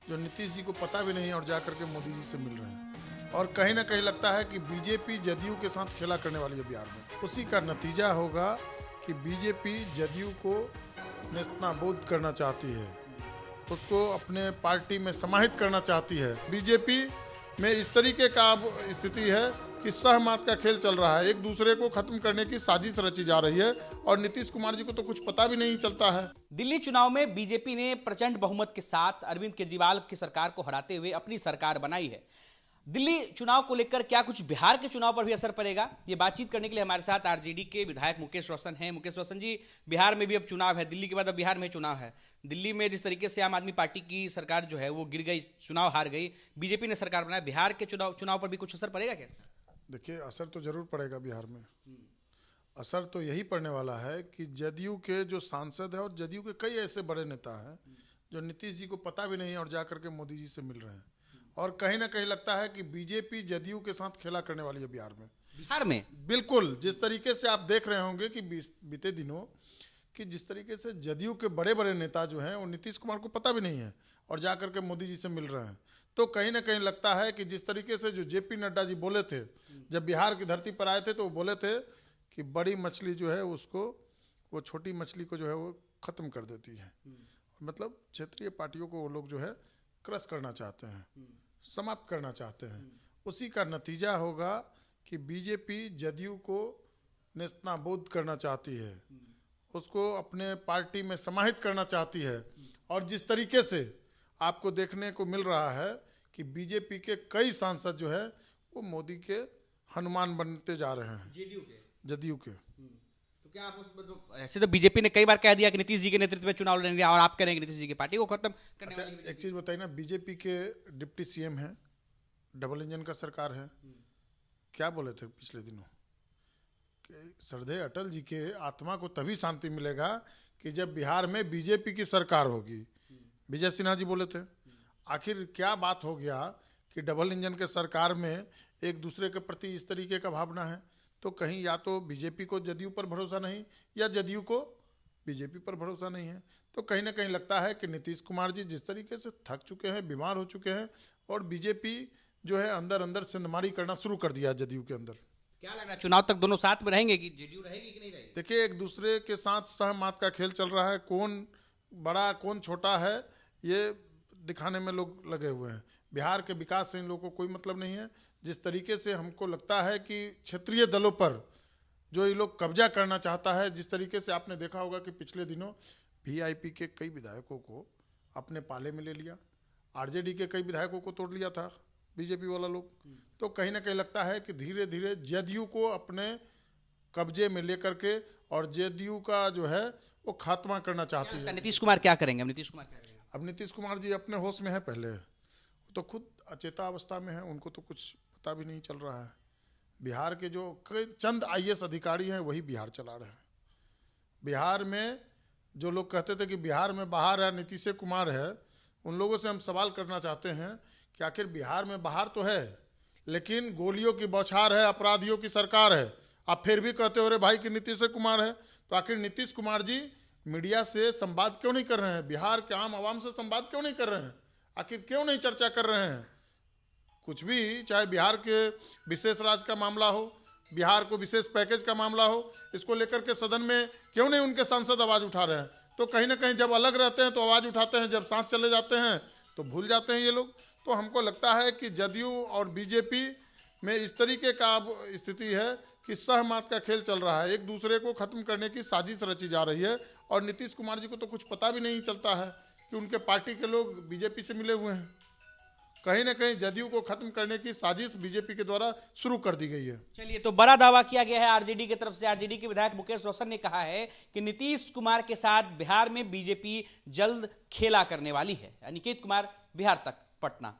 जो नीतीश जी को पता भी नहीं और जाकर के मोदी जी से मिल रहे हैं। और कहीं ना कहीं लगता है कि बीजेपी जदयू के साथ खेला करने वाली है बिहार में। उसी का नतीजा होगा कि बीजेपी जदयू को नेस्तनाबूद करना चाहती है, उसको अपने पार्टी में समाहित करना चाहती है। बीजेपी में इस तरीके का अब स्थिति है कि सहमत का खेल चल रहा है, एक दूसरे को खत्म करने की साजिश रची जा रही है और नीतीश कुमार जी को तो कुछ पता भी नहीं चलता है। दिल्ली चुनाव में बीजेपी ने प्रचंड बहुमत के साथ अरविंद केजरीवाल की सरकार को हराते हुए अपनी सरकार बनाई है। दिल्ली चुनाव को लेकर क्या कुछ बिहार के चुनाव पर भी असर पड़ेगा, ये बातचीत करने के लिए हमारे साथ आरजेडी के विधायक मुकेश रोशन हैं। मुकेश रोशन जी, बिहार में भी अब चुनाव है, दिल्ली के बाद अब बिहार में चुनाव है। दिल्ली में जिस तरीके से आम आदमी पार्टी की सरकार जो है वो गिर गई, चुनाव हार गई, बीजेपी ने सरकार बनाया, बिहार के चुनाव पर भी कुछ असर पड़ेगा क्या? देखिए, असर तो जरूर पड़ेगा बिहार में। असर तो यही पड़ने वाला है कि जदयू के जो सांसद है और जदयू के कई ऐसे बड़े नेता हैं जो नीतीश जी को पता भी नहीं और जाकर के मोदी जी से मिल रहे हैं। और कहीं ना कहीं लगता है कि बीजेपी जदयू के साथ खेला करने वाली है बिहार में। बिहार में बिल्कुल, जिस तरीके से आप देख रहे होंगे कि बीते दिनों कि जिस तरीके से जदयू के बड़े बड़े नेता जो हैं वो नीतीश कुमार को पता भी नहीं है और जाकर के मोदी जी से मिल रहे हैं। तो कहीं ना कहीं लगता है कि जिस तरीके से जो जेपी नड्डा जी बोले थे जब बिहार की धरती पर आए थे, तो वो बोले थे कि बड़ी मछली जो है उसको, वो छोटी मछली को जो है वो खत्म कर देती है। मतलब क्षेत्रीय पार्टियों को वो लोग जो है क्रश करना चाहते हैं, समाप्त करना चाहते हैं। उसी का नतीजा होगा कि बीजेपी जदयू को नेस्तनाबूद करना चाहती है, उसको अपने पार्टी में समाहित करना चाहती है। और जिस तरीके से आपको देखने को मिल रहा है कि बीजेपी के कई सांसद जो है वो मोदी के हनुमान बनते जा रहे हैं, जदयू के। तो क्या आप उस ऐसे तो बीजेपी ने कई बार कह दिया कि नीतीश जी के नेतृत्व में चुनाव लड़ेंगे और आप करेंगे नीतीश जी की पार्टी को खत्म करने अच्छा, वाली। एक चीज बताइए ना, बीजेपी के डिप्टी सीएम हैं, डबल इंजन का सरकार है, क्या बोले थे पिछले दिनों कि श्रद्धेय अटल जी के आत्मा को तभी शांति मिलेगा कि जब बिहार में बीजेपी की सरकार होगी। विजय सिन्हा जी बोले थे। आखिर क्या बात हो गया कि डबल इंजन के सरकार में एक दूसरे के प्रति इस तरीके का भावना है? तो कहीं या तो बीजेपी को जदयू पर भरोसा नहीं या जदयू को बीजेपी पर भरोसा नहीं है। तो कहीं ना कहीं लगता है कि नीतीश कुमार जी जिस तरीके से थक चुके हैं, बीमार हो चुके हैं, और बीजेपी जो है अंदर अंदर सिंधमारी करना शुरू कर दिया जदयू के अंदर। क्या लग रहा है, चुनाव तक दोनों साथ में रहेंगे कि जदयू रहेगी कि नहीं रहेगी? देखिए, एक दूसरे के साथ सहमत का खेल चल रहा है, कौन बड़ा कौन छोटा है ये दिखाने में लोग लगे हुए हैं। बिहार के विकास से इन लोगों को कोई मतलब नहीं है। जिस तरीके से हमको लगता है कि क्षेत्रीय दलों पर जो ये लोग कब्जा करना चाहता है, जिस तरीके से आपने देखा होगा कि पिछले दिनों वीआईपी के कई विधायकों को अपने पाले में ले लिया, आरजेडी के कई विधायकों को तोड़ लिया था बीजेपी वाला लोग। तो कहीं ना कहीं लगता है कि धीरे धीरे जदयू को अपने कब्जे में लेकर के और जदयू का जो है वो खात्मा करना चाहती है। नीतीश कुमार क्या करेंगे? अब नीतीश कुमार जी अपने होश में है, पहले वो तो खुद अचेता अवस्था में है, उनको तो कुछ पता भी नहीं चल रहा है। बिहार के जो चंद आईएएस अधिकारी हैं वही बिहार चला रहे हैं। बिहार में जो लोग कहते थे कि बिहार में बाहर है नीतीश कुमार है, उन लोगों से हम सवाल करना चाहते हैं कि आखिर बिहार में बाहर तो है लेकिन गोलियों की बौछार है, अपराधियों की सरकार है, आप फिर भी कहते हो रे भाई कि नीतीश कुमार है। तो आखिर नीतीश कुमार जी मीडिया से संवाद क्यों नहीं कर रहे हैं? बिहार के आम आवाम से संवाद क्यों नहीं कर रहे हैं? आखिर क्यों नहीं चर्चा कर रहे हैं? कुछ भी, चाहे बिहार के विशेष राज्य का मामला हो, बिहार को विशेष पैकेज का मामला हो, इसको लेकर के सदन में क्यों नहीं उनके सांसद आवाज उठा रहे हैं? तो कहीं ना कहीं जब अलग रहते हैं तो आवाज उठाते हैं, जब साथ चले जाते हैं तो भूल जाते हैं ये लोग। तो हमको लगता है कि जदयू और बीजेपी में इस तरीके का अब स्थिति है कि सहमत का खेल चल रहा है, एक दूसरे को खत्म करने की साजिश रची जा रही है। और नीतीश कुमार जी को तो कुछ पता भी नहीं चलता है कि उनके पार्टी के लोग बीजेपी से मिले हुए हैं। कहीं ना कहीं जदयू को खत्म करने की साजिश बीजेपी के द्वारा शुरू कर दी गई है। चलिए, तो बड़ा दावा किया गया है आरजेडी की तरफ से। आरजेडी के विधायक मुकेश रोशन ने कहा है कि नीतीश कुमार के साथ बिहार में बीजेपी जल्द खेला करने वाली है। अनिकेत कुमार, बिहार तक, पटना।